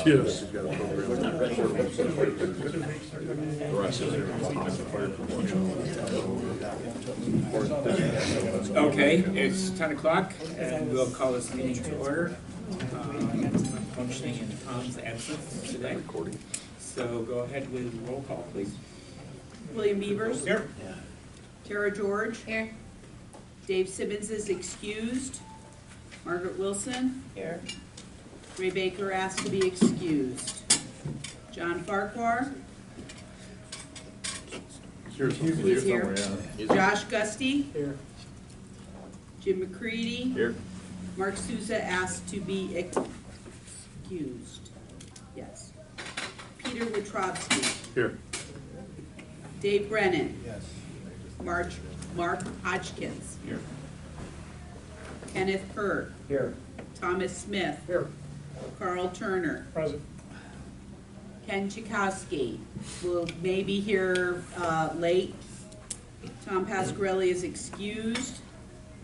Yes. Okay, it's 10 o'clock, and we'll call this meeting to order. Functioning in Tom's absence today. So go ahead with roll call, please. William Beavers. Here. Tara George. Here. Dave Simmons is excused. Margaret Wilson. Here. Ray Baker asked to be excused. John Farquhar. Here's He's here. Josh Gusty. Here. Jim McCready. Here. Mark Souza asked to be excused. Yes. Peter Witrovsky. Here. Dave Brennan. Yes. Mark Hodgkins. Here. Kenneth Hurd. Here. Thomas Smith. Here. Carl Turner. Present. Ken Chakowski may be here late. Tom Pasquarelli is excused.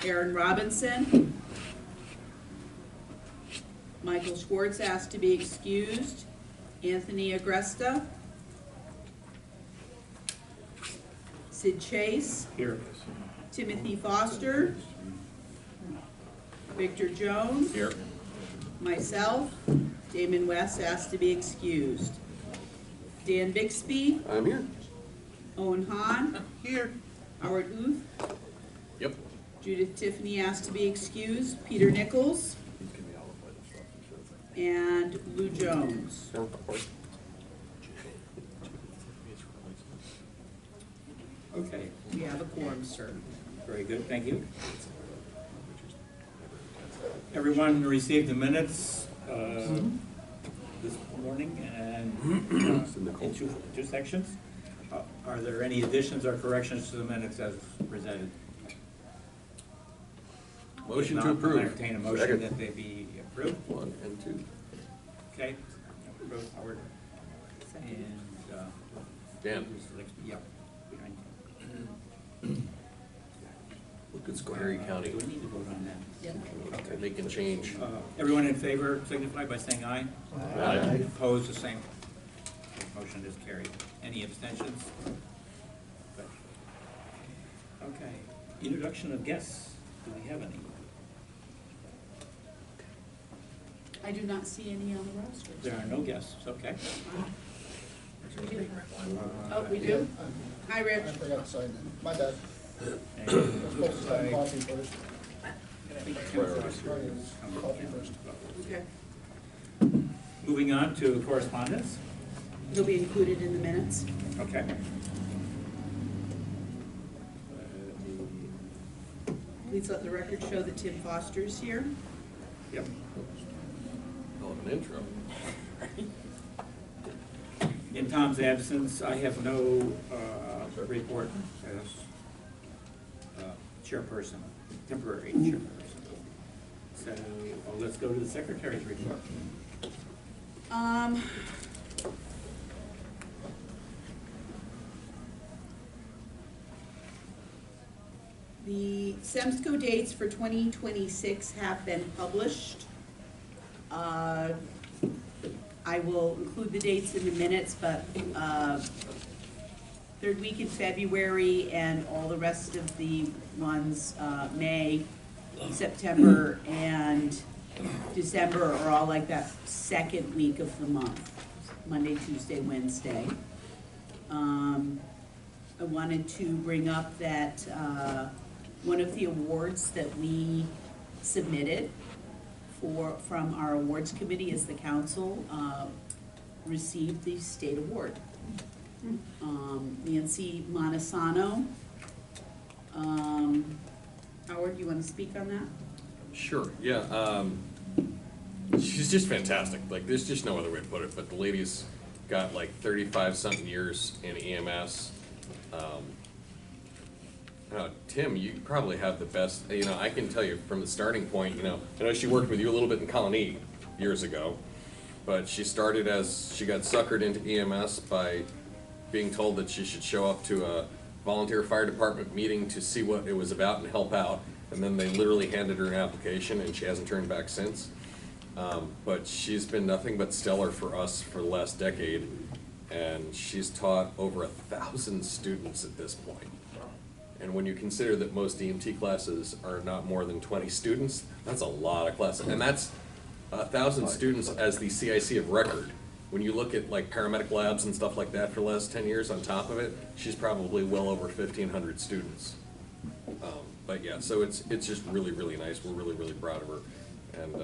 Aaron Robinson. Michael Schwartz asked to be excused. Anthony Agresta. Sid Chase. Here. Timothy Foster. Victor Jones. Here. Myself. Damon West asked to be excused. Dan Bixby. I'm here. Owen Hahn. Here. Howard Uth. Yep. Judith Tiffany asked to be excused. Peter Nichols. And Lou Jones. Okay, We have a quorum, sir. very good, thank you. Everyone received the minutes this morning and in two sections. Are there any additions or corrections to the minutes as presented? Motion If to not, approve. I'll entertain a motion Second. that they be approved. 1 and 2. Okay, approved, Howard. And, Dan. who's the next? Yeah. behind Look at Squire County. Do we need to vote on that? Yep. Okay, making change. Everyone in favor signify by saying aye. Aye. Opposed, the same. Motion is carried. Any abstentions? Good. Okay, introduction of guests. Do we have any? I do not see any on the roster. There are no guests, okay. Oh, we do? Hi, Rich. I forgot to sign it. My bad. And I was supposed to sign looks coffee first. like- Coffee first. Okay. Moving on to correspondence. It'll be included in the minutes. Okay. Please let the record show that Tim Foster is here. Yep. Oh, an intro. In Tom's absence, I have no report as chairperson, temporary chairperson. So let's go to the secretary's report. The REMSCO dates for 2026 have been published. I will include the dates in the minutes, but third week in February and all the rest of the ones, May, September, and December are all like that second week of the month, Monday, Tuesday, Wednesday. I wanted to bring up that one of the awards that we submitted from our awards committee as the council received the state award. Nancy Montesano. Howard, you want to speak on that? Sure, yeah. She's just fantastic. Like, there's just no other way to put it, but the lady's got like 35-something years in EMS. Tim, you probably have the best, I can tell you from the starting point, I know she worked with you a little bit in Colony years ago, but she started as, she got suckered into EMS by being told that she should show up to a volunteer fire department meeting to see what it was about and help out. and then they literally handed her an application, and she hasn't turned back since. But she's been nothing but stellar for us for the last decade, and she's taught over 1,000 students at this point. And when you consider that most EMT classes are not more than 20 students, that's a lot of classes. And that's 1,000 students as the CIC of record. When you look at like paramedic labs and stuff like that for the last 10 years on top of it, she's probably well over 1,500 students. But yeah, so it's just really, really nice. We're really, really proud of her. And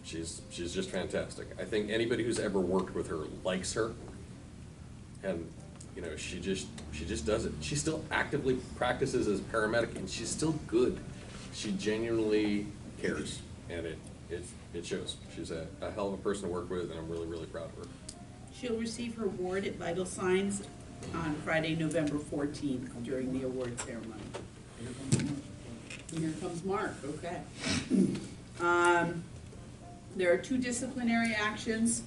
she's just fantastic. I think anybody who's ever worked with her likes her. And you know, she just does it. She still actively practices as a paramedic, and she's still good. She genuinely cares, and it shows. She's a hell of a person to work with, and I'm really, really proud of her. She'll receive her award at Vital Signs on Friday, November 14th, during the award ceremony. Here comes Mark, okay. There are 2 disciplinary actions.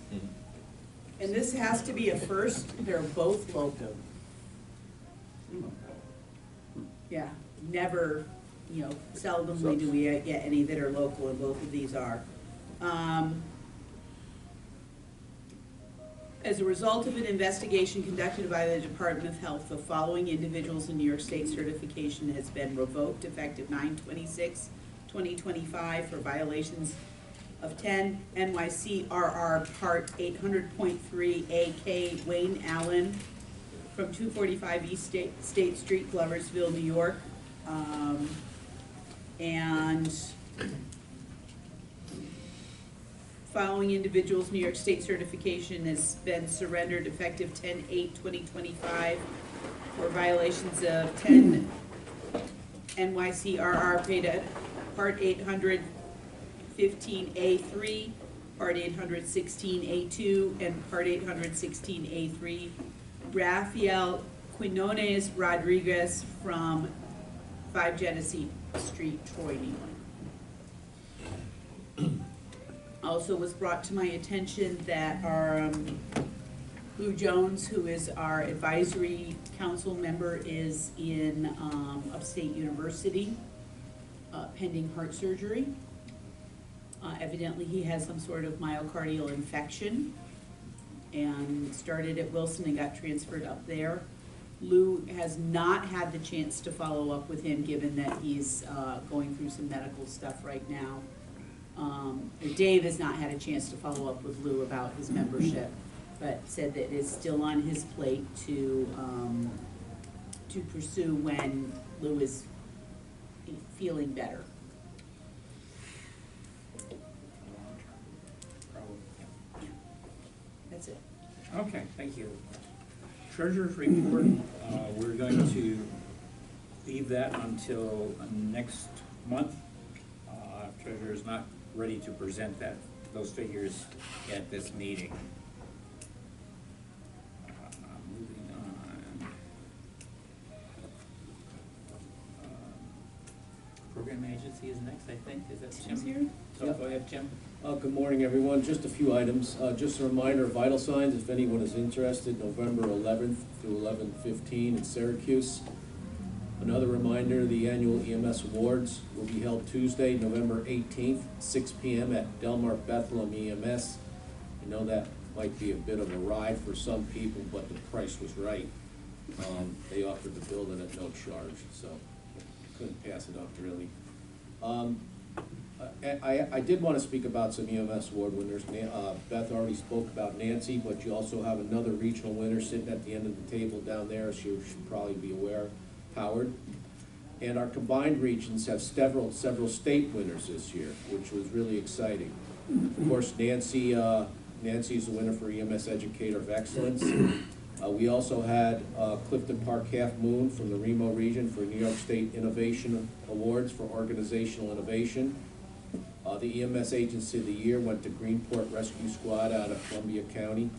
And this has to be a first, they're both local. Yeah, never, you know, seldomly do we get any that are local, and both of these are. As a result of an investigation conducted by the Department of Health, the following individuals in New York State certification has been revoked effective 9/26/2025 for violations of 10 NYCRR Part 800.3 AK Wayne Allen from 245 East State Street, Gloversville, New York. And following individuals, New York State certification has been surrendered effective 10/8/2025 for violations of 10 NYCRR Part 815A3, Part 816A2, and Part 816A3. Rafael Quinones Rodriguez from 5 Genesee Street, Troy, New York. Also was brought to my attention that our Lou Jones, who is our advisory council member, is in Upstate University pending heart surgery. Evidently he has some sort of myocardial infection and started at Wilson and got transferred up there. Lou has not had the chance to follow up with him, given that he's going through some medical stuff right now. Dave has not had a chance to follow up with Lou about his membership, but said that it's still on his plate to pursue when Lou is feeling better. That's it. Okay, thank you. Treasurer's report, we're going to leave that until next month. Treasurer is not ready to present those figures at this meeting. Moving on. Program agency is next, I think. Is that Tim's Tim? here? So go ahead, Tim. Good morning, everyone. Just a few items. Just a reminder, Vital Signs, if anyone is interested, November 11th through 11/15 in Syracuse. Another reminder, the annual EMS Awards will be held Tuesday, November 18th, 6 p.m. at Delmar Bethlehem EMS. I know that might be a bit of a ride for some people, but the price was right. They offered the building at no charge, so couldn't pass it up, really. I did want to speak about some EMS award winners. Beth already spoke about Nancy, but you also have another regional winner sitting at the end of the table down there, as you should probably be aware, Howard. And our combined regions have several state winners this year, which was really exciting. Of course, Nancy's the winner for EMS Educator of Excellence. We also had Clifton Park Half Moon from the Remo region for New York State Innovation Awards for Organizational Innovation. The EMS Agency of the Year went to Greenport Rescue Squad out of Columbia County.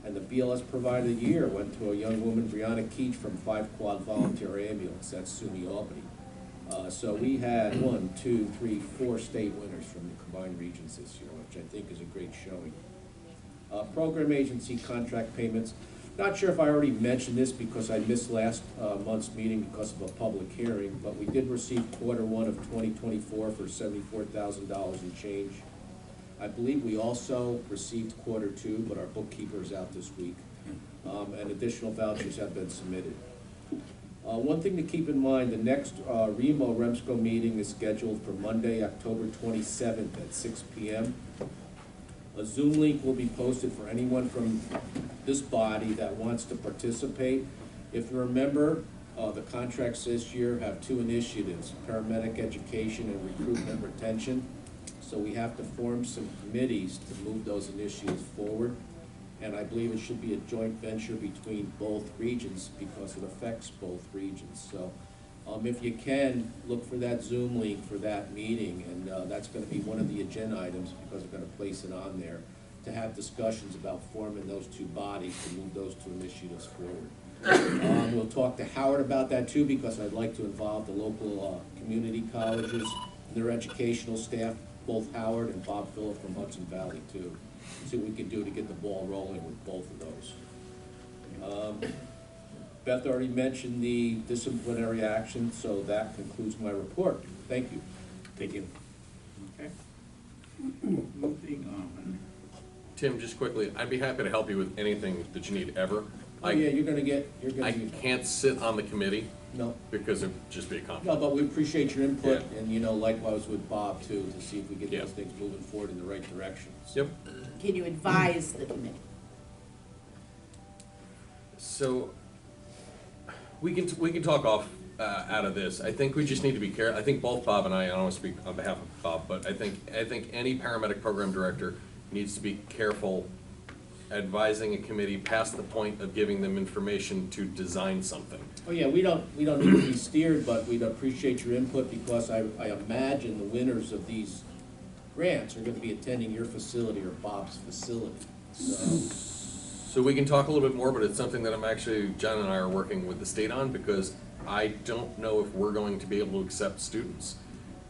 And the BLS Provider of the Year went to a young woman, Brianna Keach, from 5 Quad Volunteer Ambulance. That's SUNY Albany. So we had 4 state winners from the combined regions this year, which I think is a great showing. Program agency contract payments. Not sure if I already mentioned this because I missed last month's meeting because of a public hearing, but we did receive Q1 of 2024 for $74,000 and change. I believe we also received Q2, but our bookkeeper is out this week, and additional vouchers have been submitted. One thing to keep in mind, the next REMSCO meeting is scheduled for Monday, October 27th at 6 p.m. A Zoom link will be posted for anyone from this body that wants to participate. If you remember, the contracts this year have two initiatives, paramedic education and recruitment retention. So we have to form some committees to move those initiatives forward. And I believe it should be a joint venture between both regions because it affects both regions. So if you can, look for that Zoom link for that meeting, and that's going to be one of the agenda items because we're going to place it on there to have discussions about forming those two bodies to move those two initiatives forward. We'll talk to Howard about that too because I'd like to involve the local community colleges and their educational staff, both Howard and Bob Phillip from Hudson Valley too. See what we can do to get the ball rolling with both of those. Beth already mentioned the disciplinary action, so that concludes my report. Thank you. Thank you. Okay. Moving on. Tim, just quickly, I'd be happy to help you with anything that you need ever. Oh, yeah, you're gonna I can't sit on the committee No, because it'd just be a conflict. no, but we appreciate your input, Yeah. and likewise with Bob too, to see if we get Yeah. those things moving forward in the right direction. Yep. Can you advise the committee? So, we can talk off out of this. I think we just need to be careful. I think both Bob and I don't want to speak on behalf of Bob, but I think any paramedic program director needs to be careful advising a committee past the point of giving them information to design something. Oh, yeah, we don't need to be steered, but we'd appreciate your input because I imagine the winners of these grants are gonna be attending your facility or Bob's facility, so. So we can talk a little bit more, but it's something that John and I are working with the state on because I don't know if we're going to be able to accept students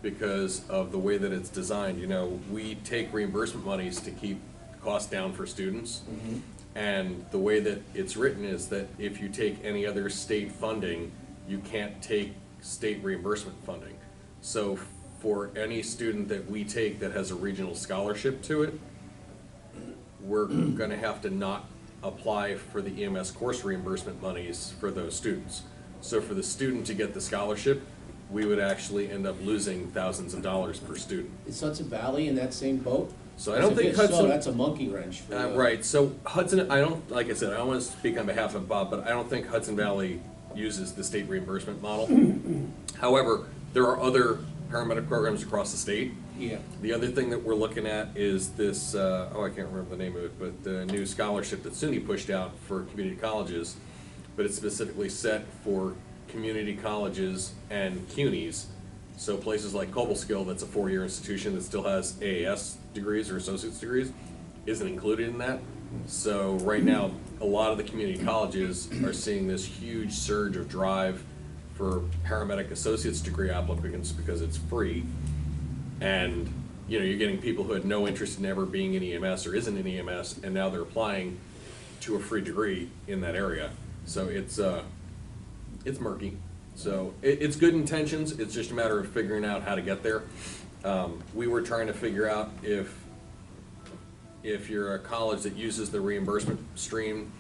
because of the way that it's designed. We take reimbursement monies to keep costs down for students. And the way that it's written is that if you take any other state funding, you can't take state reimbursement funding. So for any student that we take that has a regional scholarship to it, we're gonna have to not apply for the EMS course reimbursement monies for those students. So for the student to get the scholarship, we would actually end up losing thousands of dollars per student. Is Hudson Valley in that same boat? So I don't think If so, Hudson. that's a monkey wrench for. Right, so Hudson, like I said, I don't want to speak on behalf of Bob, but I don't think Hudson Valley uses the state reimbursement model. However, there are other paramedic programs across the state. Yeah. The other thing that we're looking at is this, I can't remember the name of it, but the new scholarship that SUNY pushed out for community colleges, but it's specifically set for community colleges and CUNYs. So places like Cobleskill, that's a four-year institution that still has AAS degrees or associate's degrees, isn't included in that. So right now, a lot of the community colleges are seeing this huge surge of drive for paramedic associate's degree applicants because it's free. And, you're getting people who had no interest in ever being in EMS or isn't in EMS, and now they're applying to a free degree in that area. So it's murky. So it's good intentions, it's just a matter of figuring out how to get there. We were trying to figure out if you're a college that uses the reimbursement stream,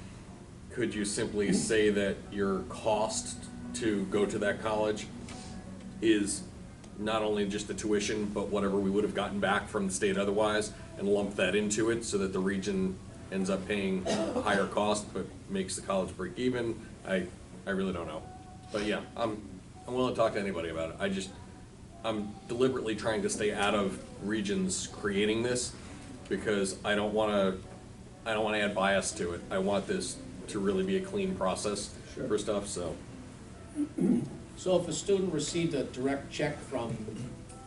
could you simply say that your cost to go to that college is not only just the tuition, but whatever we would have gotten back from the state otherwise, and lump that into it so that the region ends up paying a higher cost but makes the college break even? I really don't know. But yeah, I'm willing to talk to anybody about it. I'm deliberately trying to stay out of regions creating this because I don't want to add bias to it. I want this to really be a clean process for stuff, so. So if a student received a direct check from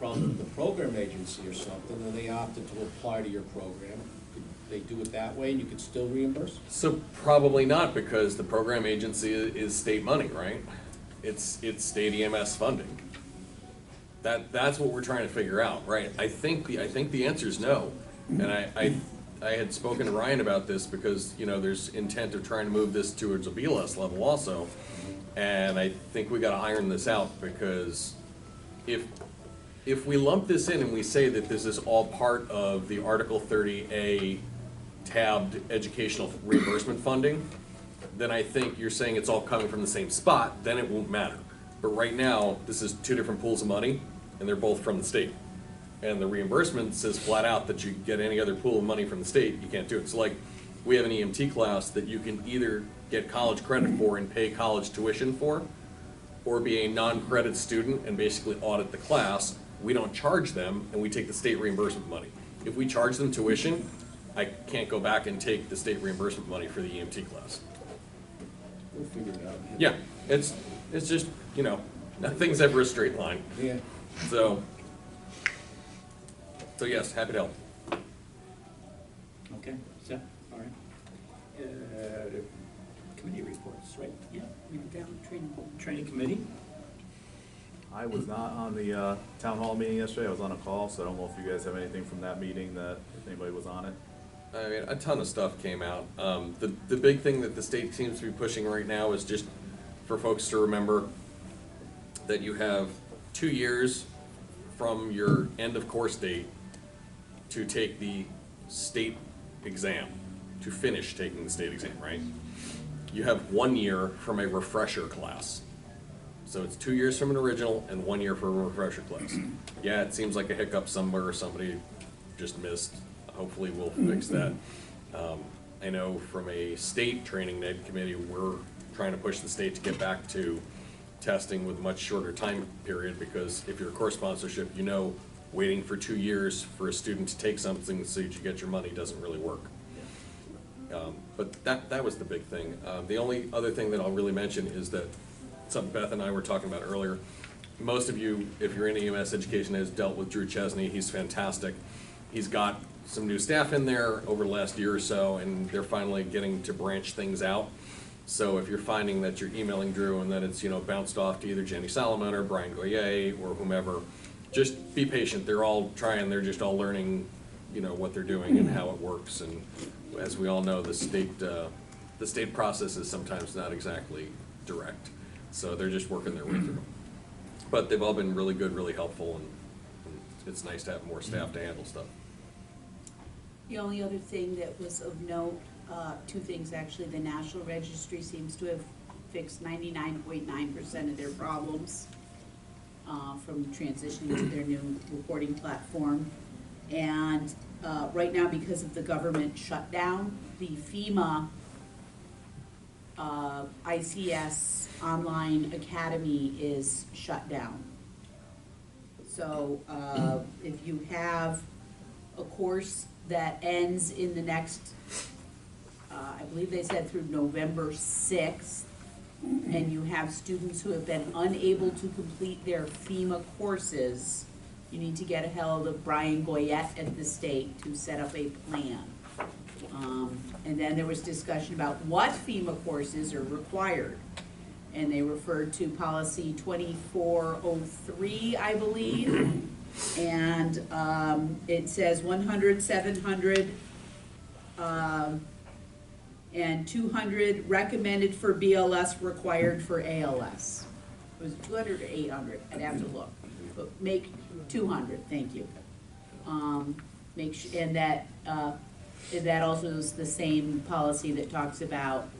the program agency or something, and they opted to apply to your program, could they do it that way and you could still reimburse? So probably not, because the program agency is state money, right? It's state EMS funding. That's what we're trying to figure out, right? I think the answer is no. And I had spoken to Ryan about this because, you know, there's intent of trying to move this towards a BLS level also. And I think we gotta iron this out, because if we lump this in and we say that this is all part of the Article 30A tabbed educational reimbursement funding, then I think you're saying it's all coming from the same spot, then it won't matter. But right now, this is two different pools of money, and they're both from the state. And the reimbursement says flat out that you get any other pool of money from the state, you can't do it. So like, we have an EMT class that you can either get college credit for and pay college tuition for, or be a non-credit student and basically audit the class. We don't charge them, and we take the state reimbursement money. If we charge them tuition, I can't go back and take the state reimbursement money for the EMT class. We'll figure it out. Yeah, it's just, you know, nothing's ever a straight line. Yeah. So yes, happy to help. Okay, so, all right. Committee reports, right? Yeah, Read it down, training committee? I was not on the town hall meeting yesterday, I was on a call, so I don't know if you guys have anything from that meeting, that if anybody was on it. I mean, a ton of stuff came out. The big thing that the state seems to be pushing right now is just for folks to remember that you have 2 years from your end of course date to take the state exam, to finish taking the state exam, right? You have 1 year from a refresher class. So it's 2 years from an original and 1 year for a refresher class. Yeah, it seems like a hiccup somewhere, somebody just missed. Hopefully we'll fix that. I know from a state training ed committee, we're trying to push the state to get back to testing with a much shorter time period, because if you're a course sponsorship, you know, waiting for 2 years for a student to take something so that you get your money doesn't really work. But that was the big thing. The only other thing that I'll really mention is that something Beth and I were talking about earlier. Most of you, if you're in EMS education, has dealt with Drew Chesney. He's fantastic. He's got some new staff in there over the last year or so, and they're finally getting to branch things out. So if you're finding that you're emailing Drew and that it's, you know, bounced off to either Jenny Solomon or Brian Goyer or whomever, just be patient. They're all trying, they're just all learning, you know, what they're doing and how it works. And as we all know, the state process is sometimes not exactly direct. So they're just working their way through. But they've all been really good, really helpful, and it's nice to have more staff to handle stuff. The only other thing that was of note, two things actually, the National Registry seems to have fixed 99.9% of their problems from transitioning to their new reporting platform. And right now, because of the government shutdown, the FEMA ICS Online Academy is shut down. So if you have a course that ends in the next, I believe they said through November 6th, and you have students who have been unable to complete their FEMA courses, you need to get a hold of Brian Goyette at the state to set up a plan. And then there was discussion about what FEMA courses are required. And they referred to policy 2403, I believe. And it says 100, 700, and 200 recommended for BLS, required for ALS. Was it 200 or 800? I'd have to look. But make 200, thank you. Make sure, and that also is the same policy that talks about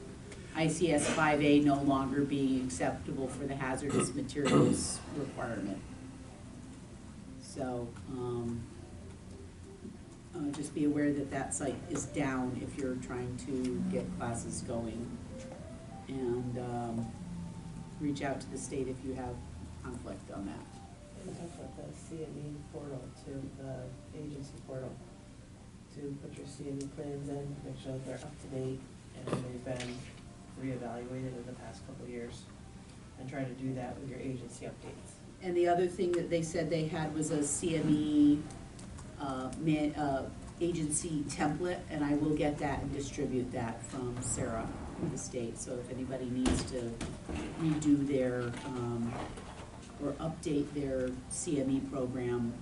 ICS 5A no longer being acceptable for the hazardous materials requirement. So, just be aware that that site is down if you're trying to get classes going. And reach out to the state if you have conflict on that. We talked about the CME portal too, the agency portal, to put your CME plans in, make sure that they're up to date and they've been reevaluated in the past couple of years, and try to do that with your agency updates. And the other thing that they said they had was a CME agency template, and I will get that and distribute that from Sarah from the state. So if anybody needs to redo their, or update their CME program,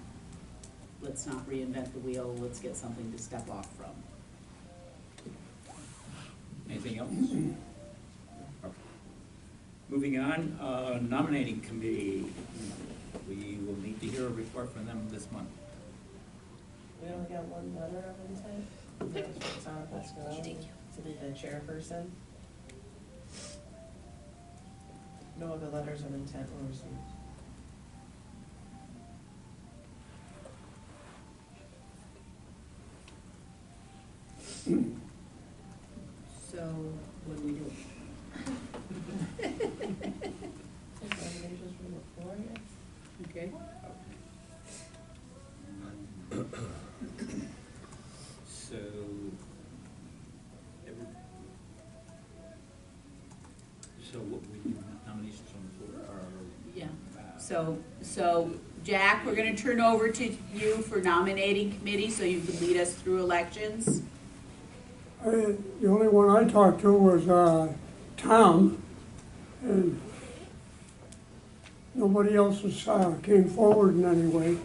let's not reinvent the wheel, let's get something to step off from. Anything else? Okay. Moving on, nominating committee. We will need to hear a report from them this month. We only got one letter of intent. That was from Tom Pasquarelli to be the chairperson. No other letters of intent were received. So, what do we do? Recommendations from the floor, yes? Okay, So, so what we do, nominations on the floor are. yeah. So Jack, we're gonna turn over to you for nominating committee, so you can lead us through elections. The only one I talked to was Tom, and nobody else came forward in any way.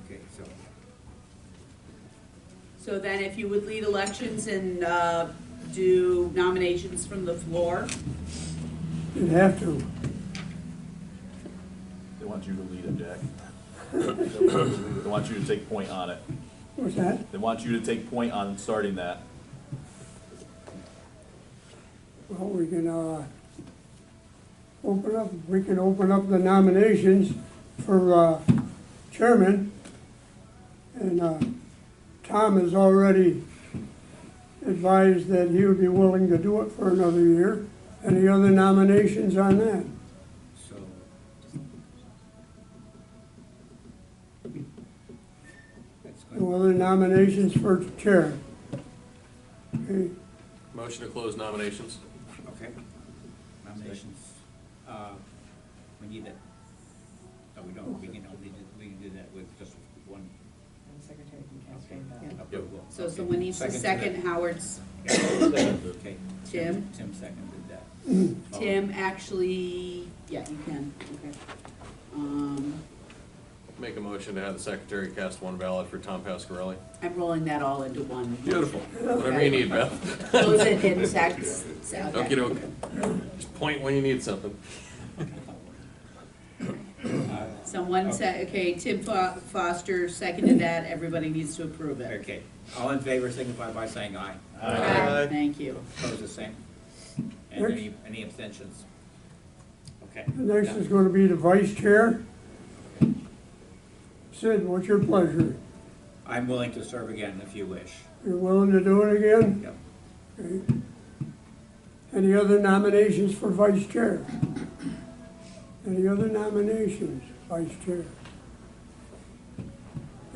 Okay, so, So then if you would lead elections and do nominations from the floor. You'd have to. They want you to lead it, Jack. They want you to take point on it. What's that? They want you to take point on starting that. Well, we can open up the nominations for chairman. And Tom has already advised that he would be willing to do it for another year. Any other nominations on that? so. That's good. No other nominations for chair? Okay, Motion to close nominations. Okay. Nominations, we need that. No, we don't, we can only, we can do that with just one And the secretary can cascade that. approval. So Okay. someone needs to to second that. Howard's. Okay. Tim? Tim seconded that. Tim, actually, yeah, you can, okay. Make a motion to have the secretary cast one ballot for Tom Pasquarelli. I'm rolling that all into one. Beautiful. Whatever you need, Beth. Close it in seconds. Okey doke. Just point when you need something. Someone said, okay, Tim Foster seconded that, everybody needs to approve it. Okay, all in favor signify by saying aye. Aye. Thank you. Opposed, the same. And any abstentions? Okay. the next is gonna be the vice chair. Sid, what's your pleasure? I'm willing to serve again if you wish. You're willing to do it again? Yep. Okay. Any other nominations for vice chair? Any other nominations, vice chair?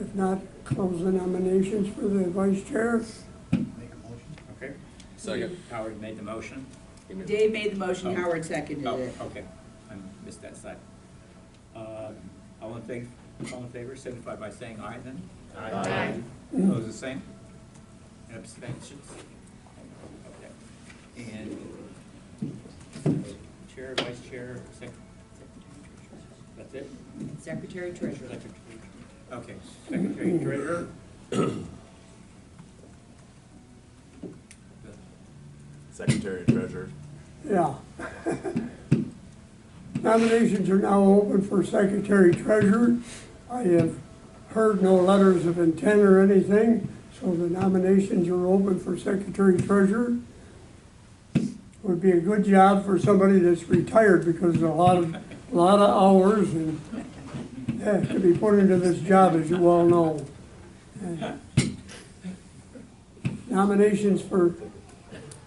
If not, close the nominations for the vice chair. Make a motion. Okay. Second. Howard made the motion. Dave made the motion, Oh. Howard seconded Oh, it. okay, I missed that side. All in favor signify by saying aye then. Aye. Opposed, the same? And abstentions? Okay. And chair, vice chair, that's it? Secretary Treasurer. Okay, secretary treasurer. Secretary and treasurer. Yeah. Nominations are now open for secretary treasurer. I have heard no letters of intent or anything, so the nominations are open for secretary treasurer. Would be a good job for somebody that's retired because there's a lot of hours and to be put into this job, as you well know. Nominations for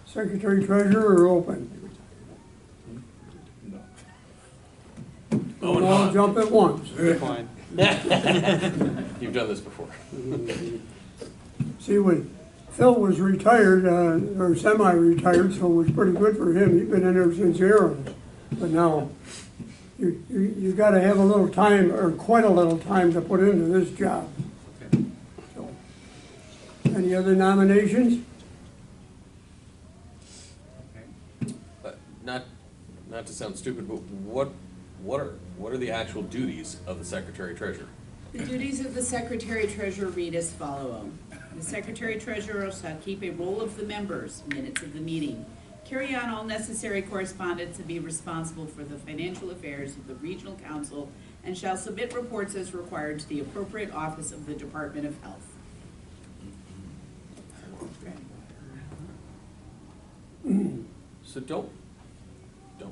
secretary treasurer are open. Oh, and All hot. jump at once. Fine. You've done this before. See, when Phil was retired, or semi-retired, so it was pretty good for him. He'd been in there since Aaron's. But now, you gotta have a little time, or quite a little time to put into this job. Okay. So, any other nominations? Okay. Not to sound stupid, but what are the actual duties of the secretary treasurer? The duties of the secretary treasurer read as follow. The secretary treasurer shall keep a roll of the members, minutes of the meeting, carry on all necessary correspondence, and be responsible for the financial affairs of the regional council, and shall submit reports as required to the appropriate office of the Department of Health. So don't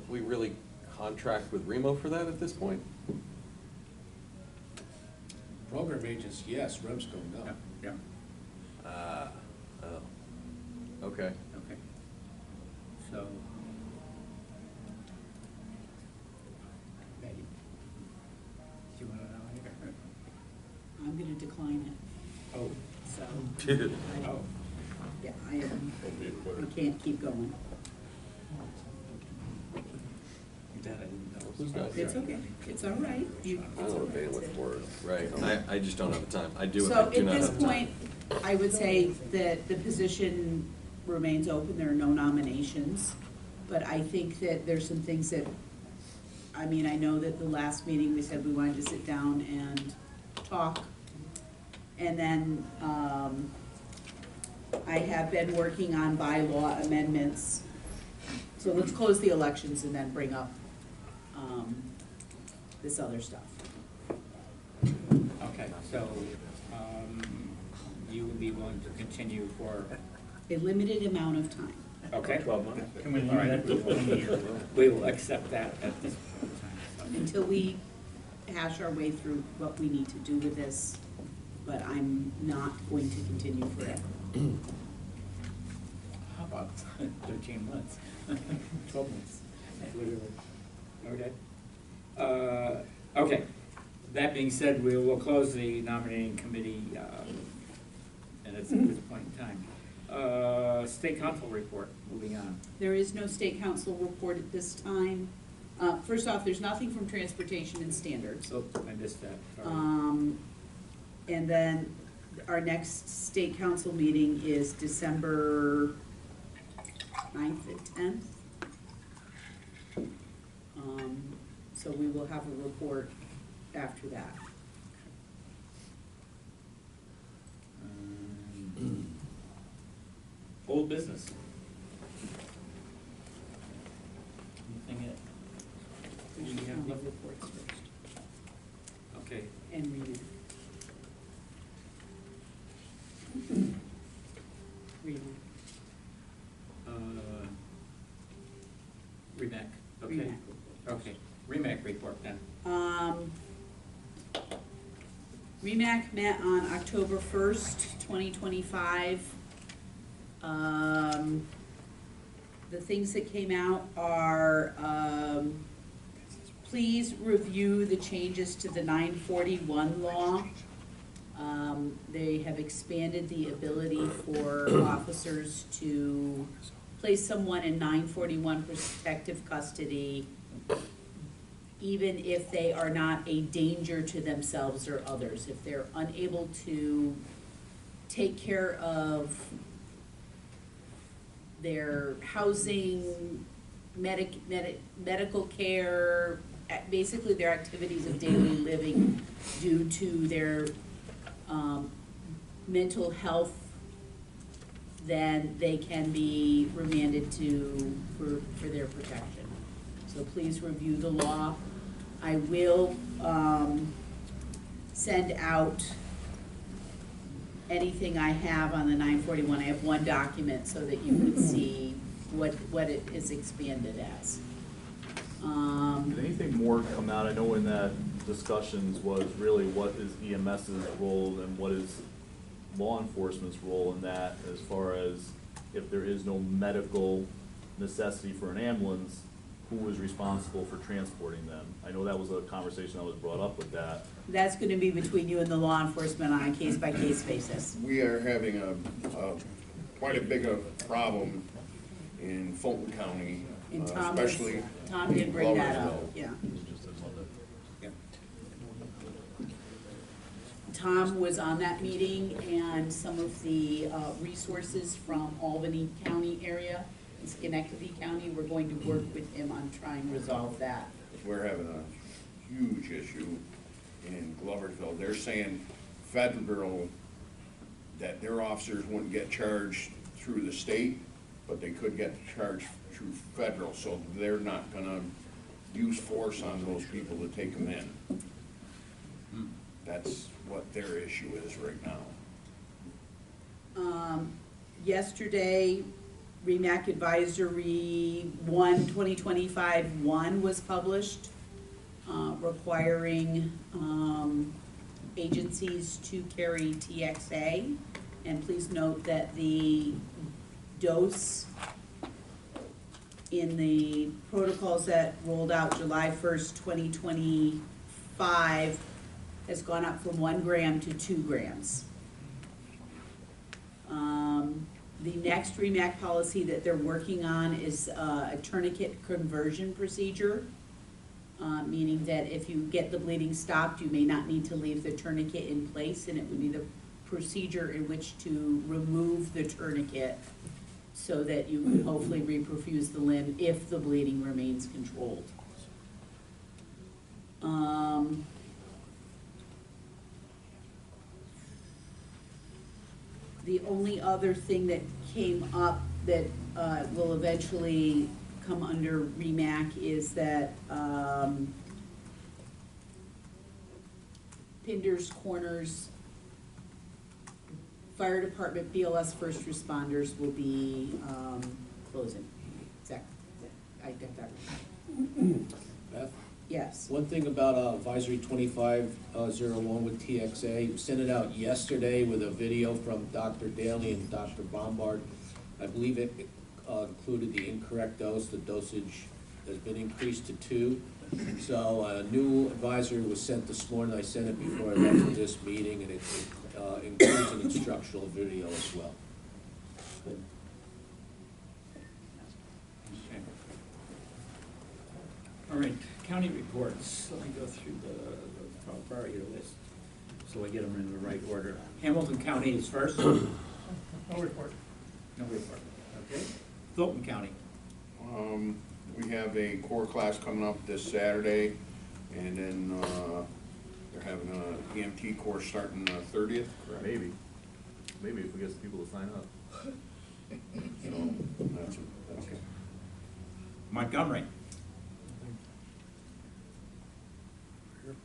we really contract with Remo for that at this point? Program agents, yes, REMSCO, no. Yeah, Oh, okay. okay. So. Maggie, do you want to nominate? I'm gonna decline it, Oh, so, oh. yeah, I can't keep going. That I didn't know. Who's not? It's okay, it's all right. You- I it's don't know all right. what bandwidth for it. Right, I just don't have the time. I do So not at this have the time. point, I would say that the position remains open, there are no nominations. But I think that there's some things that, I mean, I know that the last meeting, we said we wanted to sit down and talk. And then, I have been working on bylaw amendments. So let's close the elections and then bring up, this other stuff. Okay, so, you would be willing to continue for, A limited amount of time. okay? 12 months. Can we limit that to 1 year? We will accept that at this point in time. Until we hash our way through what we need to do with this, but I'm not going to continue forever. How about 13 months? 12 months? Whatever. Okay. Okay. That being said, we will close the nominating committee, and it's at this point in time. State council report, moving on. There is no state council report at this time. First off, there's nothing from transportation and standards. So, I missed that, sorry. And then our next state council meeting is December 9th and 10th. So we will have a report after that. Old business. Anything yet? We should have the reports first, Okay. and read it. Read it. REMAC, okay. REMAC. Okay, REMAC report then. REMAC met on October 1st, 2025. The things that came out are, please review the changes to the 941 law. They have expanded the ability for officers to place someone in 941 protective custody even if they are not a danger to themselves or others. If they're unable to take care of their housing, medical care, basically their activities of daily living due to their mental health, then they can be remanded for their protection. So please review the law. I will send out anything I have on the 941. I have one document so that you can see what it is expanded as. Did anything more come out? I know in that discussions was really what is EMS's role and what is law enforcement's role in that, as far as if there is no medical necessity for an ambulance, who is responsible for transporting them? I know that was a conversation that was brought up with that. That's gonna be between you and the law enforcement on a case-by-case basis. We are having quite a big problem in Fulton County, And Tom especially. Tom did bring that up, Gloversville. yeah. Yep. Tom was on that meeting, and some of the resources from Albany County area and Schenectady County, we're going to work with him on trying to resolve that. We're having a huge issue in Gloversville, they're saying federal, that their officers wouldn't get charged through the state, but they could get charged through federal, so they're not gonna use force on those people to take them in. That's what their issue is right now. Yesterday, REMAC Advisory 2025-1 was published, requiring agencies to carry TXA. And please note that the dose in the protocols that rolled out July 1st, 2025 has gone up from 1 gram to 2 grams. The next REMAC policy that they're working on is a tourniquet conversion procedure, meaning that if you get the bleeding stopped, you may not need to leave the tourniquet in place, and it would be the procedure in which to remove the tourniquet so that you can hopefully reperfuse the limb if the bleeding remains controlled. The only other thing that came up that will eventually come under REMAC is that Pinders Corners Fire Department, BLS first responders will be closing. Zach, I got that right. Beth? Yes. One thing about advisory 2501 with TXA, we sent it out yesterday with a video from Dr. Daly and Dr. Bombard. I believe it included the incorrect dose. The dosage has been increased to 2. So a new advisory was sent this morning. I sent it before I left for this meeting, and it includes an instructional video as well. All right, county reports. Let me go through the priority list so I get them in the right order. Hamilton County is first. No report. No report. Okay. Fulton County. We have a core class coming up this Saturday, and then, they're having a EMT course starting the 30th, correct? Maybe if we get some people to sign up. So, that's Okay. Montgomery. If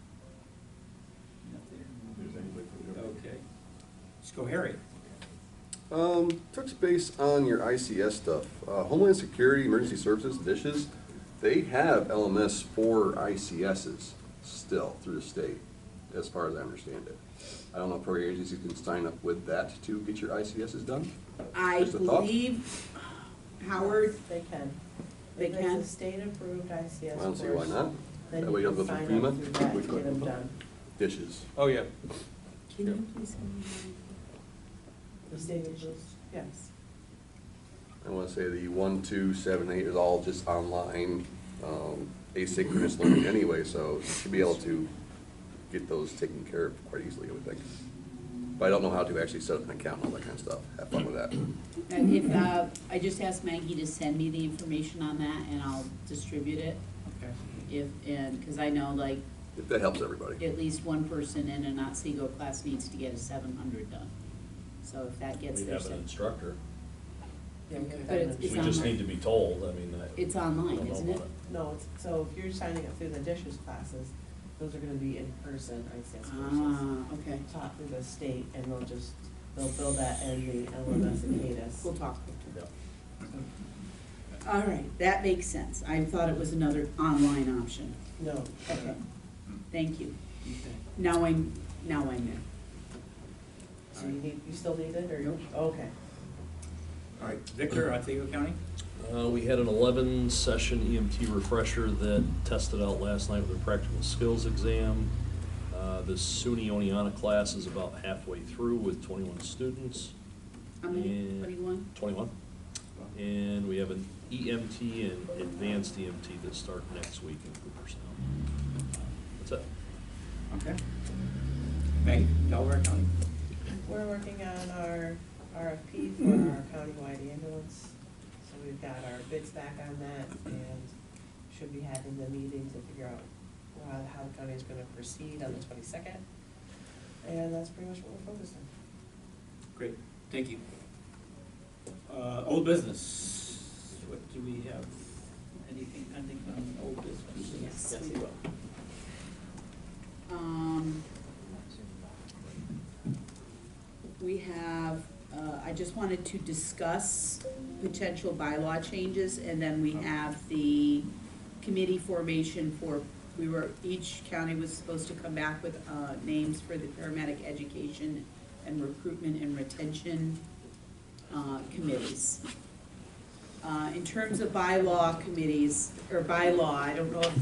there's anybody from there. Okay. Schoharie. Touch base on your ICS stuff. Homeland Security, Emergency Services, dishes, they have LMS for ICSs still through the state, as far as I understand it. I don't know if program agencies can sign up with that to get your ICSs done? I Just a thought. believe, Howard, They can. They If it's can? a state-approved ICS I don't see why course, not. then That way you you don't can go sign through up FEMA. through that to get them done. Dishes. Oh, yeah. can you please send me The state approves, yes. I wanna say the 1, 2, 7, 8 is all just online, asynchronous learning anyway, so you should be able to get those taken care of quite easily, I would think. But I don't know how to actually set up an account and all that kind of stuff. Have fun with that. And if, I just asked Maggie to send me the information on that and I'll distribute it. Okay. Cause I know like If that helps everybody. at least one person in a not SEGO class needs to get a 700 done. So if that gets We their, have an instructor. Yeah, we have But that it's We in- just online. need to be told, I mean, it's I online, don't know isn't it? about it. No, it's, so if you're signing up through the dishes classes, those are gonna be in-person ICS courses. Ah, okay. Taught through the state, and they'll build that in the LMS and CADIS. We'll talk. Yeah. All right, that makes sense. I thought it was another online option. No. Okay, thank you. Okay. Now I'm in. So you still need it, or? Nope. Okay. All right, Victor, Otsego County? We had an 11-session EMT refresher that tested out last night with a practical skills exam. The SUNY Oneonta class is about halfway through with 21 students. How many? And- 21? 21. And we have an EMT and advanced EMT that start next week in Cooperstown. That's it. Okay. Maggie, Delaware County? We're working on our RFP for our countywide ambulance. So we've got our bids back on that and should be having the meeting to figure out how the county is gonna proceed on the 22nd. And that's pretty much what we're focused on. Great, thank you. Old business, what do we have? Anything pending on old business? Yes. Yes, you will. We have, I just wanted to discuss potential bylaw changes, and then we have the committee formation for, each county was supposed to come back with, names for the paramedic education and recruitment and retention, committees. In terms of bylaw committees, or bylaw, I don't know if,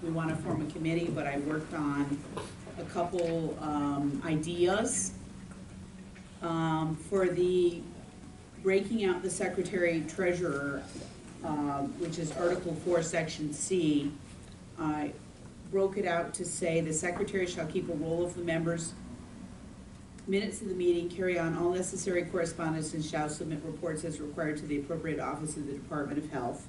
we wanna form a committee, but I worked on a couple, ideas. For the breaking out the secretary treasurer, which is Article 4, Section C, I broke it out to say the secretary shall keep a roll of the members' minutes of the meeting, carry on all necessary correspondence, and shall submit reports as required to the appropriate office of the Department of Health.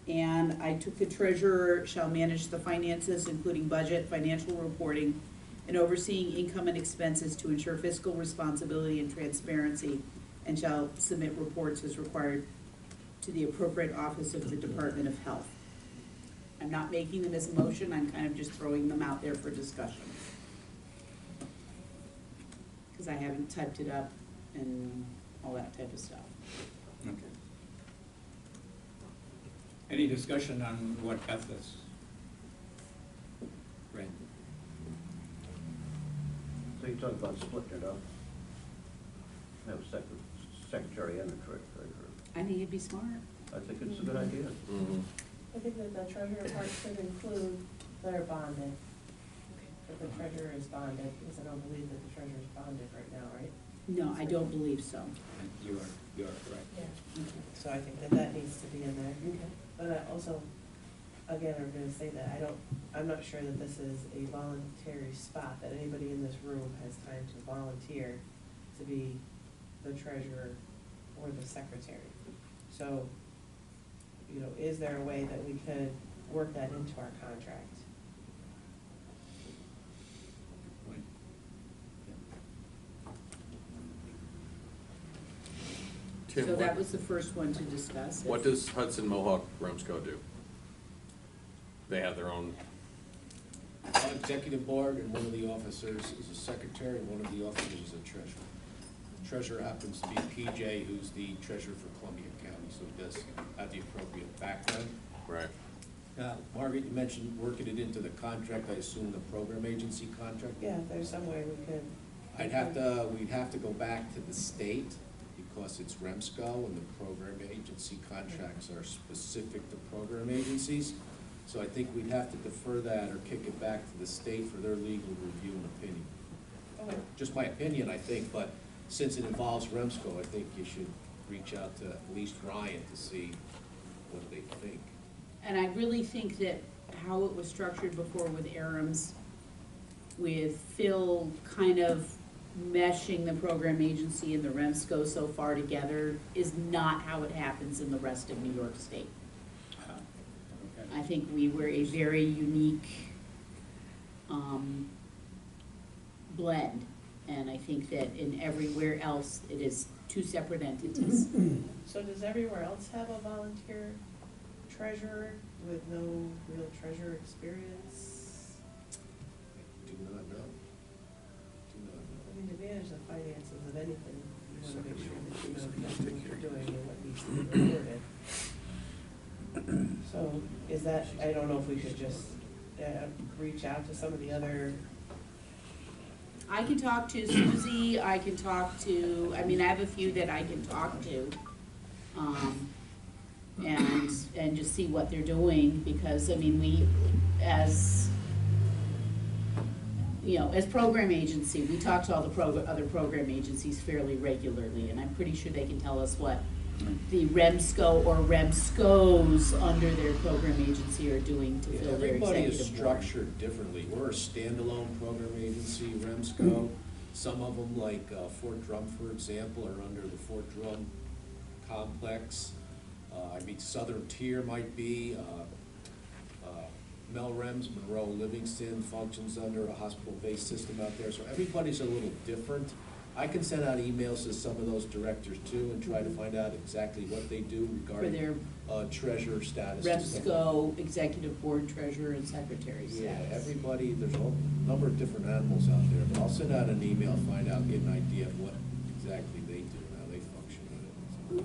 And I took the treasurer shall manage the finances, including budget, financial reporting, and overseeing income and expenses to ensure fiscal responsibility and transparency, and shall submit reports as required to the appropriate office of the Department of Health. I'm not making them as a motion, I'm kind of just throwing them out there for discussion. Because I haven't typed it up and all that type of stuff. Okay. Any discussion on what Beth is? Brandon? So you talk about splitting it up, have a secretary and a treasurer. I think it'd be smart. I think it's a good idea. Mhm. I think that the treasurer part should include their bonded, that the treasurer is bonded, because I don't believe that the treasurer is bonded right now, right? No, I don't believe so. You are correct. Yeah. So I think that that needs to be in there. But I also, again, I'm gonna say that I'm not sure that this is a voluntary spot, that anybody in this room has time to volunteer to be the treasurer or the secretary. So, is there a way that we could work that into our contract? Tim, So that was the first one to discuss. what does Hudson Mohawk REMSCO do? They have their own, Executive board, and one of the officers is a secretary, and one of the officers is a treasurer. The treasurer happens to be PJ, who's the treasurer for Columbia County, so he does have the appropriate background. right? Margaret, you mentioned working it into the contract, I assume the program agency contract? Yeah, if there's some way we could. We'd have to go back to the state, because it's REMSCO, and the program agency contracts are specific to program agencies. So I think we'd have to defer that or kick it back to the state for their legal review and opinion. Okay. Just my opinion, I think, but since it involves REMSCO, I think you should reach out to at least Ryan to see what they think. And I really think that how it was structured before with ARMS, with Phil kind of meshing the program agency and the REMSCO so far together, is not how it happens in the rest of New York State. I think we were a very unique blend, and I think that in everywhere else, it is two separate entities. So does everywhere else have a volunteer treasurer with no real treasurer experience? Do not know. I mean, to manage the finances of anything, you wanna make sure that you know exactly what you're doing and what needs to be reported. So is that, I don't know if we should just reach out to some of the other, I can talk to Susie, I can talk to, I mean, I have a few that I can talk to, and just see what they're doing, because, I mean, we, as program agency, we talk to all the other program agencies fairly regularly, and I'm pretty sure they can tell us what the REMSCO or REMSCOs under their program agency are doing to fill their Everybody executive is board. structured differently. We're a standalone program agency, REMSCO. Some of them, like Fort Drum, for example, are under the Fort Drum complex. Southern Tier might be. Melrose, Monroe, Livingston functions under a hospital-based system out there, so everybody's a little different. I can send out emails to some of those directors too and try to find out exactly what they do For regarding their treasurer status. and stuff like that. REMSCO, executive board treasurer, and secretary Yeah, status. everybody, there's a number of different animals out there, but I'll send out an email, find out, get an idea of what exactly they do, how they function with it.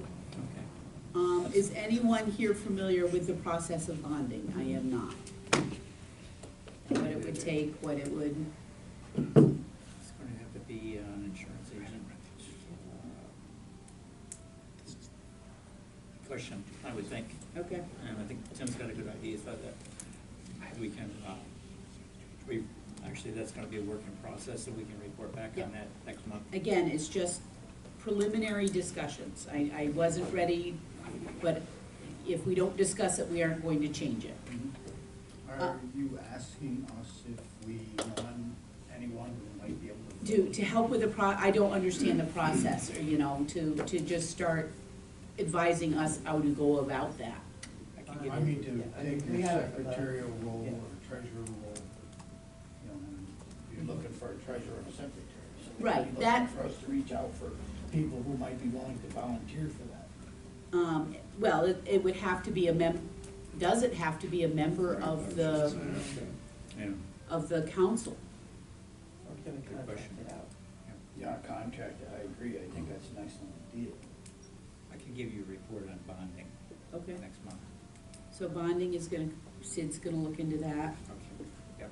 Okay. Is anyone here familiar with the process of bonding? I am not. What it would take, what it would, It's gonna have to be an insurance agent. Question, I would think, okay. and I think Tim's got a good idea, so that we can, actually, that's gonna be a working process, so we can report back Yep. on that next month. Again, it's just preliminary discussions. I wasn't ready, but if we don't discuss it, we aren't going to change it. Are you asking us if we know anyone who might be able to? To help with the I don't understand the process, or, you know, to just start advising us how to go about that. I can give I you- mean, to Yeah, take we your have it for the- secretarial role yeah. or treasurer role, you know, you're looking for a treasurer and a secretary. So we'd Right, be that- looking for us to reach out for people who might be willing to volunteer for that. Well, it would have to be does it have to be a member of the Yeah. council? Or can we contract question. it out? Yeah, contract, I agree, I think that's an excellent idea. I can give you a report on bonding Okay, next month. so bonding is gonna, Sid's gonna look into that. Okay. Yep.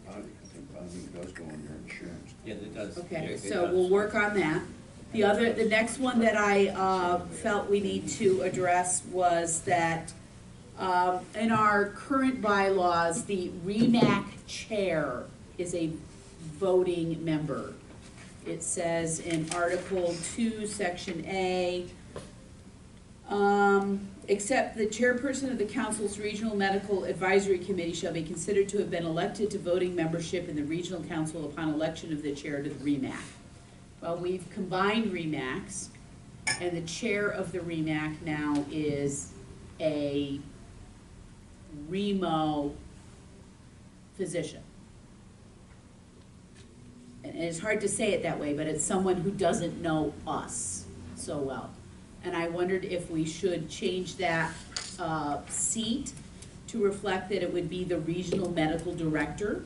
I think bonding does go under insurance. Yeah, it does. Okay, It so does. we'll work on that. The next one that I felt we need to address was that in our current bylaws, the REMAC chair is a voting member. It says in Article 2, Section A, except the chairperson of the council's Regional Medical Advisory Committee shall be considered to have been elected to voting membership in the regional council upon election of the chair to the REMAC. Well, we've combined REMACs, and the chair of the REMAC now is a REMO physician. And it's hard to say it that way, but it's someone who doesn't know us so well. And I wondered if we should change that seat to reflect that it would be the regional medical director.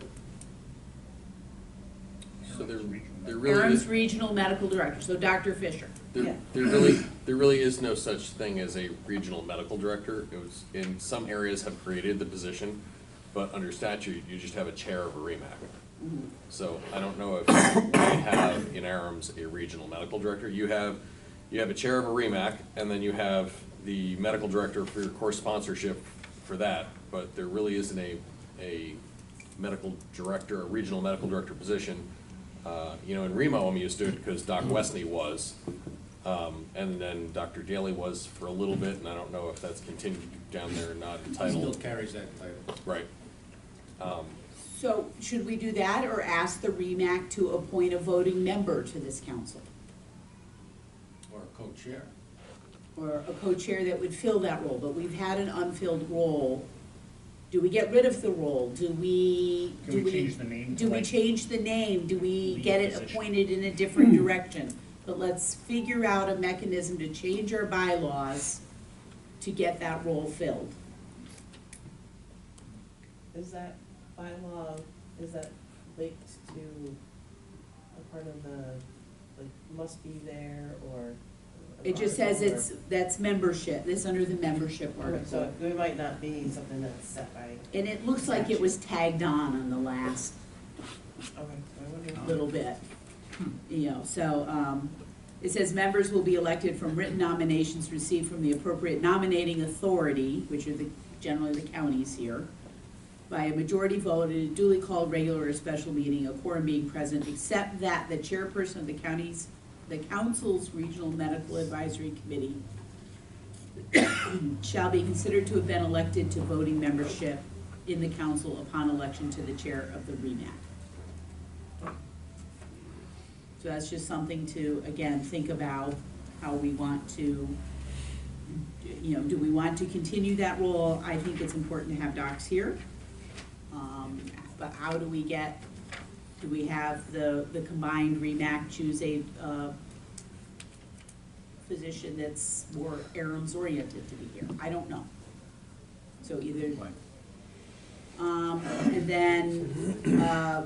So there really Aaron's is, regional medical director, so Dr. Fisher. Yeah. there really is no such thing as a regional medical director. It was, in some areas have created the position, but under statute, you just have a chair of a REMAC. So I don't know if we have in Arams a regional medical director. You have a chair of a REMAC, and then you have the medical director for your course sponsorship for that, but there really isn't a medical director, a regional medical director position. You know, in Remo, I'm used to it because Doc Westney was, and then Dr. Daly was for a little bit, and I don't know if that's continued down there or not in Still title. carries that title. Right. So should we do that, or ask the REMAC to appoint a voting member to this council? Or a co-chair. Or a co-chair that would fill that role, but we've had an unfilled role. Do we get rid of the role? Do we? Can we change the name to Do we like- change the name? Do we Lead get it position. appointed in a different direction? But let's figure out a mechanism to change our bylaws to get that role filled. Is that bylaw, is that linked to a part of the, like, must be there, or? It just says that's membership, this under the membership So article. it might not be something that's set by, And it looks like it was tagged on the last okay, I wonder. little bit. You know, so, it says members will be elected from written nominations received from the appropriate nominating authority, which are generally the counties here, by a majority vote at a duly called regular or special meeting, a quorum being present, except that the chairperson of the council's Regional Medical Advisory Committee shall be considered to have been elected to voting membership in the council upon election to the chair of the REMAC. So that's just something to, again, think about how we want to, you know, do we want to continue that role? I think it's important to have docs here. but how do we have the combined REMAC choose a, physician that's more Aarons oriented to be here? I don't know. So either, and then,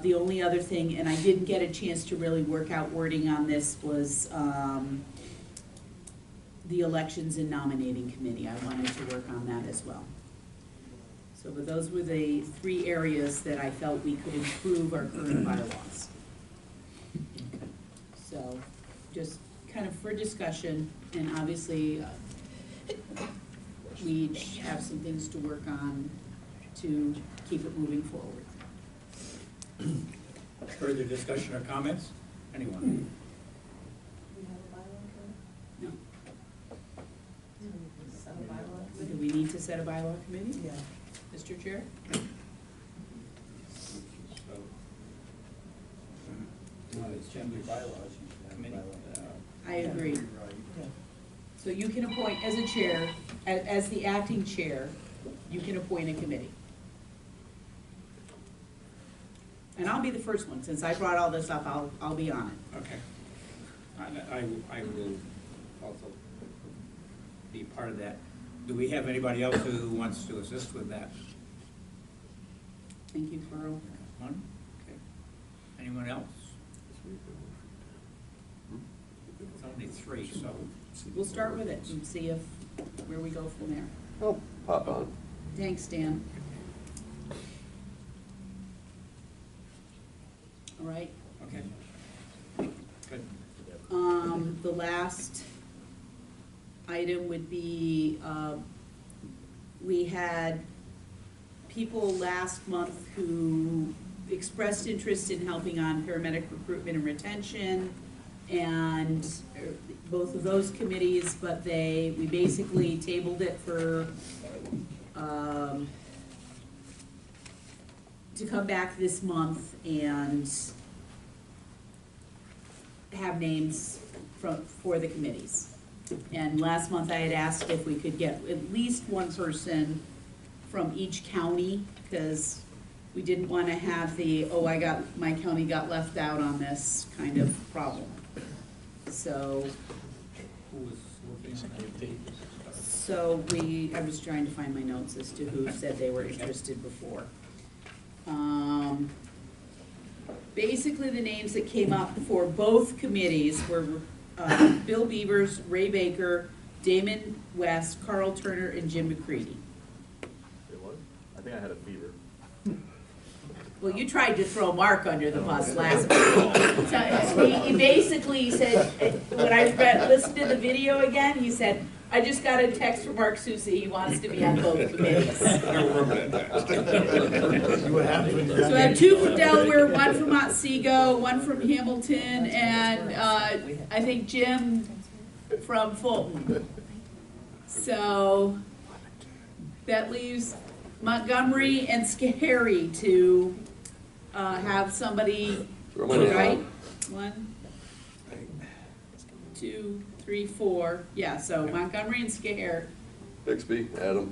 the only other thing, and I didn't get a chance to really work out wording on this, was, the elections and nominating committee. I wanted to work on that as well. So, but those were the 3 areas that I felt we could improve our current bylaws. So, just kind of for discussion, and obviously, we each have some things to work on to keep it moving forward. Further discussion or comments? Anyone? We have a bylaw No? committee? Set a bylaw Do committee? we need to set a bylaw committee? Yeah. Mr. Chair? It's generally bylaws, you should have Committee. I agree. Right. Yeah. So you can appoint, as a chair, as the acting chair, you can appoint a committee. And I'll be the first one, since I brought all this up, I'll be on it. Okay. I will also be part of that. Do we have anybody else who wants to assist with that? Thank you, Carl. One? Okay. Anyone else? It's only 3, so. We'll start with it and see where we go from there. I'll pop on. Thanks, Dan. All right. Okay. Good. The last item would be, we had people last month who expressed interest in helping on paramedic recruitment and retention, and both of those committees, but we basically tabled it for, to come back this month and have names for the committees. And last month I had asked if we could get at least one person from each county, because we didn't want to have my county got left out on this kind of problem. So, Who was working on that? so I was trying to find my notes as to who said they were interested before. Basically, the names that came up for both committees were Bill Beavers, Ray Baker, Damon West, Carl Turner, and Jim McCready. It was? I think I had a fever. Well, you tried to throw Mark under the bus last week. So he basically said, when I listened to the video again, he said, I just got a text from Mark Soucy, he wants to be on both committees. So I have 2 from Delaware, 1 from Otsego, 1 from Hamilton, and I think Jim from Fulton. So that leaves Montgomery and Schoharie to have somebody, right? 1, 2, 3, 4, yeah, so Montgomery and Schoharie. Bixby, Adam.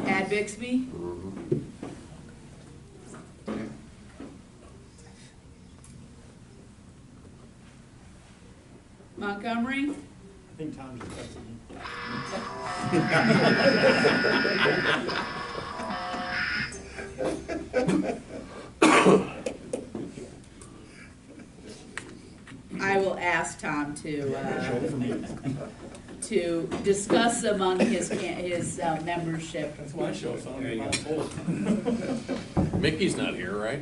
Add Bixby? Montgomery? I think Tom's accepted. I will ask Tom to discuss among his membership. That's my show, so I'm There you about go. full. Mickey's not here, right?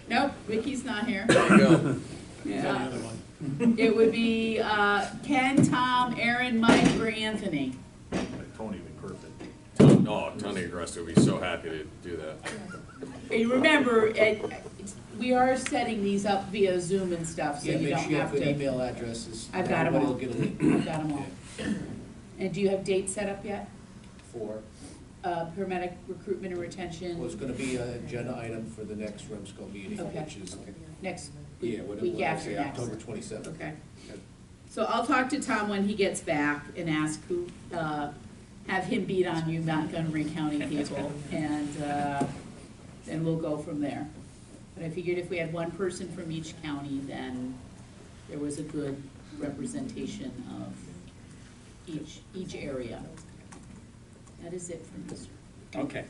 Nope, Vicky's not here. There you go. Yeah. It would be Ken, Tom, Aaron, Mike, or Anthony. Tony would be perfect. Oh, Tony Agresta would be so happy to do that. And remember, we are setting these up via Zoom and stuff, so Yeah, you make don't sure you have have good to. email addresses. I've got 'em all. Everybody will get a link I've got them all. And do you have dates set up yet? for, Paramedic recruitment and retention? well, it's gonna be an agenda item for the next REMSCO meeting, Okay. which is, Next yeah, what week did I after say, next. October 27th. Okay. So I'll talk to Tom when he gets back and ask who, have him beat on you Montgomery County people, and then we'll go from there. But I figured if we had one person from each county, then there was a good representation of each area. That is it for me, sir. Okay.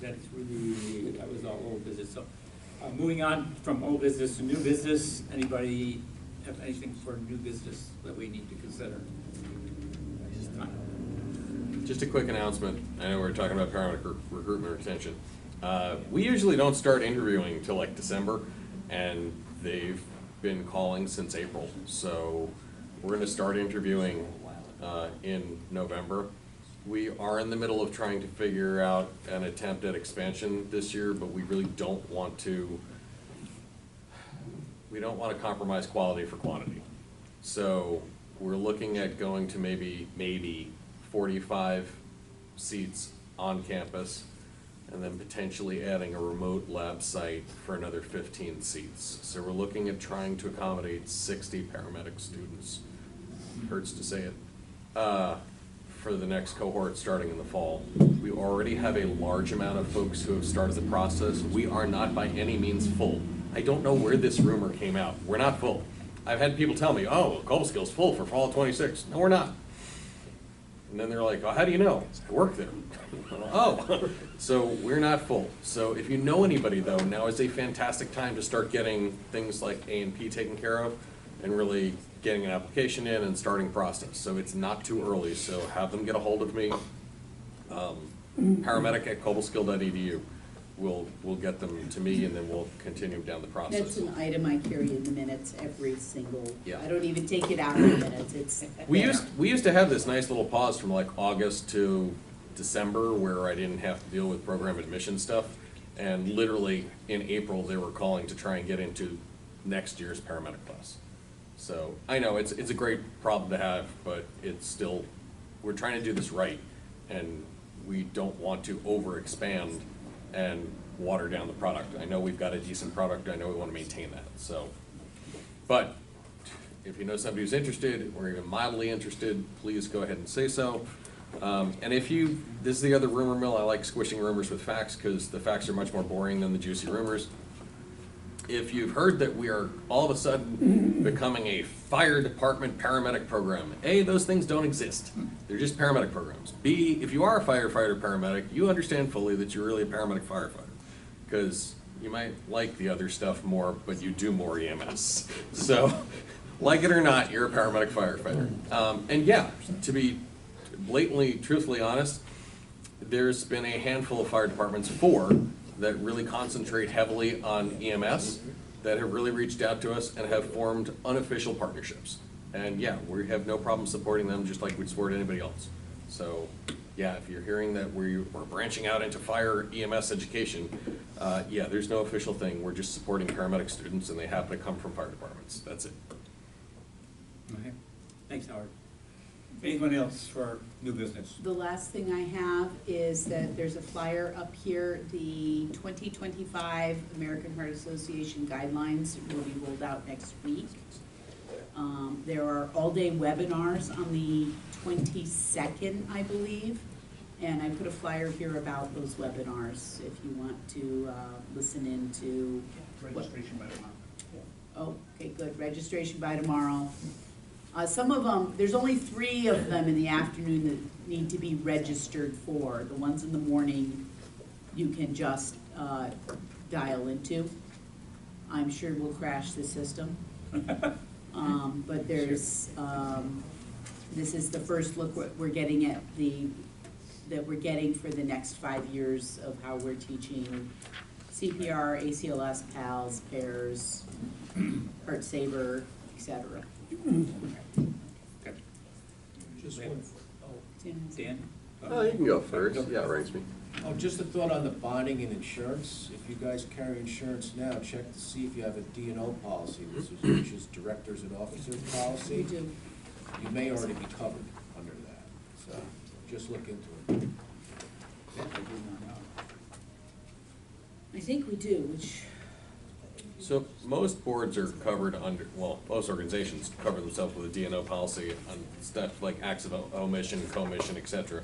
That was all old business. So, moving on from old business to new business, anybody have anything for new business that we need to consider? At this time? Just a quick announcement. I know we're talking about paramedic recruitment retention. We usually don't start interviewing until like December, and they've been calling since April. So we're going to start interviewing in November. We are in the middle of trying to figure out an attempt at expansion this year, but we really don't want to. We don't want to compromise quality for quantity. So we're looking at going to maybe 45 seats on campus, and then potentially adding a remote lab site for another 15 seats. So we're looking at trying to accommodate 60 paramedic students. Hurts to say it. For the next cohort starting in the fall. We already have a large amount of folks who have started the process. We are not by any means full. I don't know where this rumor came out. We're not full. I've had people tell me, oh, Cobbleskill's full for fall of 26. No, we're not. And then they're like, oh, how do you know? I work there. Oh, so we're not full. So if you know anybody though, now is a fantastic time to start getting things like A&P taken care of and really getting an application in and starting process. So it's not too early, so have them get a hold of me. Paramedic@cobleskill.edu. We'll get them to me, and then we'll continue down the process. That's an item I carry in the minutes every single, Yeah. I don't even take it out of the minutes, it's We there. used to have this nice little pause from like August to December where I didn't have to deal with program admission stuff. And literally in April, they were calling to try and get into next year's paramedic class. So I know it's a great problem to have, but it's still, we're trying to do this right. And we don't want to overexpand and water down the product. I know we've got a decent product. I know we want to maintain that. So, but if you know somebody who's interested or even mildly interested, please go ahead and say so. And if you, this is the other rumor mill. I like squishing rumors with facts because the facts are much more boring than the juicy rumors. If you've heard that we are all of a sudden becoming a fire department paramedic program, A, those things don't exist. They're just paramedic programs. B, if you are a firefighter paramedic, you understand fully that you're really a paramedic firefighter. Because you might like the other stuff more, but you do more EMS. So, like it or not, you're a paramedic firefighter. And yeah, to be blatantly, truthfully honest, there's been a handful of fire departments, 4, that really concentrate heavily on EMS, that have really reached out to us and have formed unofficial partnerships. And yeah, we have no problem supporting them just like we'd support anybody else. So yeah, if you're hearing that we're branching out into fire EMS education, yeah, there's no official thing. We're just supporting paramedic students and they happen to come from fire departments. That's it. Okay, thanks, Howard. Anyone else for new business? The last thing I have is that there's a flyer up here, the 2025 American Heart Association guidelines will be rolled out next week. There are all-day webinars on the 22nd, I believe, and I put a flyer here about those webinars if you want to listen in to. Registration by tomorrow. Oh, okay, good, registration by tomorrow. Some of them, there's only 3 of them in the afternoon that need to be registered for. The ones in the morning, you can just dial into. I'm sure we'll crash the system. But there's, this is the first look we're getting at that we're getting for the next 5 years of how we're teaching CPR, ACLS, PALS, PAIRS, Heart Saver, etc. Okay. Just one. Dan? Oh, you can go first. Yeah, raise me. Oh, just a thought on the bonding and insurance. If you guys carry insurance now, check to see if you have a D&O policy, which is directors and officers policy. We do. You may already be covered under that, so just look into it. That I do not know. I think we do, which, So most boards are covered under, well, most organizations cover themselves with a D&O policy on stuff like acts of omission, commission, et cetera.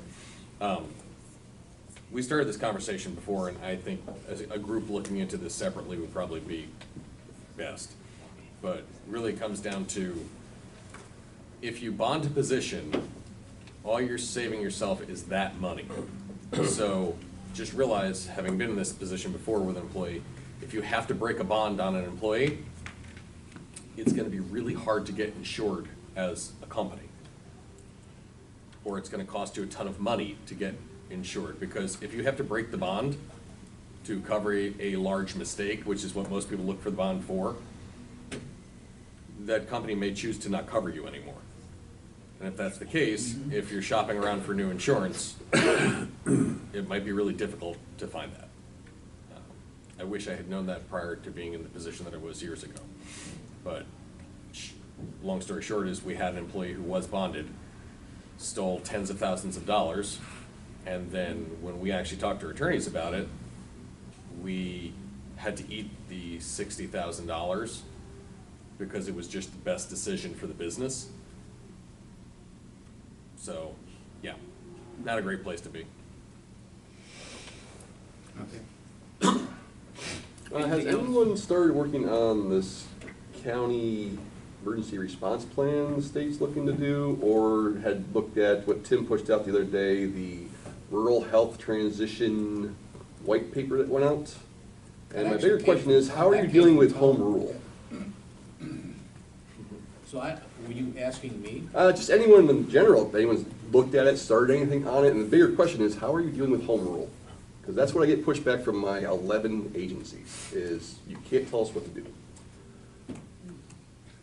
we started this conversation before, and I think as a group looking into this separately would probably be best. But really it comes down to, if you bond a position, all you're saving yourself is that money. So just realize, having been in this position before with an employee, if you have to break a bond on an employee, it's gonna be really hard to get insured as a company. Or it's gonna cost you a ton of money to get insured, because if you have to break the bond to cover a large mistake, which is what most people look for the bond for, that company may choose to not cover you anymore. And if that's the case, if you're shopping around for new insurance, it might be really difficult to find that. I wish I had known that prior to being in the position that I was years ago. But long story short is, we had an employee who was bonded, stole tens of thousands of dollars, and then when we actually talked to our attorneys about it, we had to eat the $60,000 because it was just the best decision for the business. So, yeah, not a great place to be. Okay. Has anyone started working on this county emergency response plan the state's looking to do, or had looked at what Tim pushed out the other day, the rural health transition white paper that went out? And my bigger question is, how are you dealing with home rule? So were you asking me? Just anyone in general, if anyone's looked at it, started anything on it, and the bigger question is, how are you dealing with home rule? Because that's what I get pushed back from my 11 agencies, is you can't tell us what to do.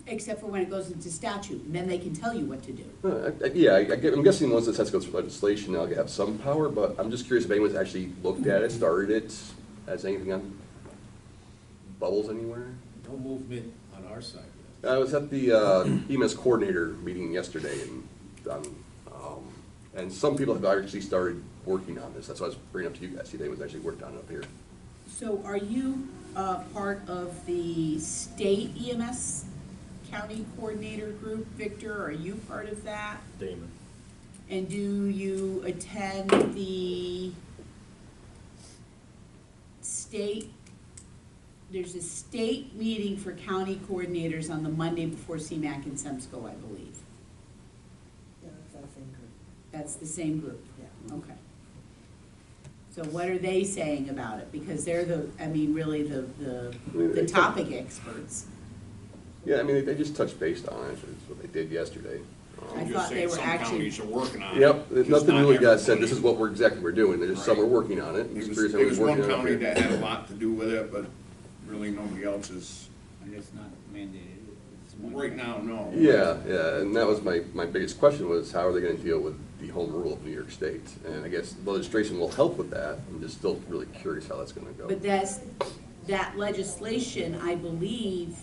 Except for when it goes into statute, and then they can tell you what to do. I'm guessing once this has to go through legislation, they'll have some power, but I'm just curious if anyone's actually looked at it, started it, has anything on bubbles anywhere? No movement on our side. I was at the EMS coordinator meeting yesterday, and some people have actually started working on this. That's why I was bringing up to you guys, see if anyone's actually worked on it up here. So are you part of the state EMS county coordinator group? Victor, are you part of that? Damon. And do you attend the state, there's a state meeting for county coordinators on the Monday before CMAC and SEMSCO, I believe. Yeah, that's that same group. That's the same group? Yeah. Okay. So what are they saying about it? Because they're really the topic experts. Yeah, I mean, they just touched base on it. That's what they did yesterday. I Just thought they saying were some actually. counties are working on it. Yep, just nothing not really got said, everybody. this is what we're doing. There's just some are Right. working on it. I'm There just was, curious there how was it's one working out county here. that had a lot to do with it, but really nobody else is, And it's not mandated, it's one. right now, no. Yeah, and that was my biggest question was, how are they gonna deal with the home rule of New York State? And I guess legislation will help with that. I'm just still really curious how that's gonna go. But that legislation, I believe,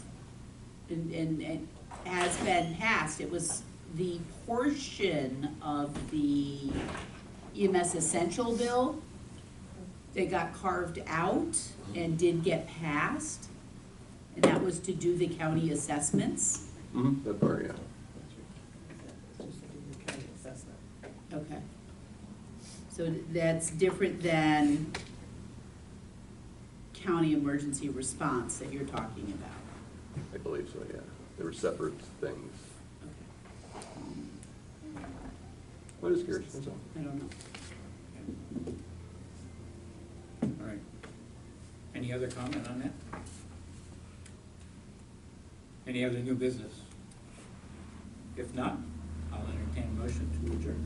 and has been passed. It was the portion of the EMS essential bill that got carved out and did get passed. And that was to do the county assessments. Mm-hmm, that part, yeah. It's just to do the county assessment. Okay. So that's different than county emergency response that you're talking about. I believe so, yeah. They were separate things. Okay. I'm just curious, that's all. I don't know. All right. Any other comment on that? Any other new business? If not, I'll entertain a motion to adjourn.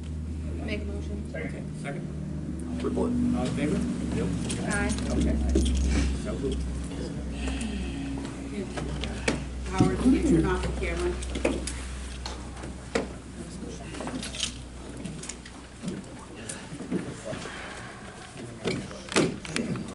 Make a motion. Okay, second? Triple it. All in favor? Yep. Aye. Okay. So moved. Howard, can you turn off the camera?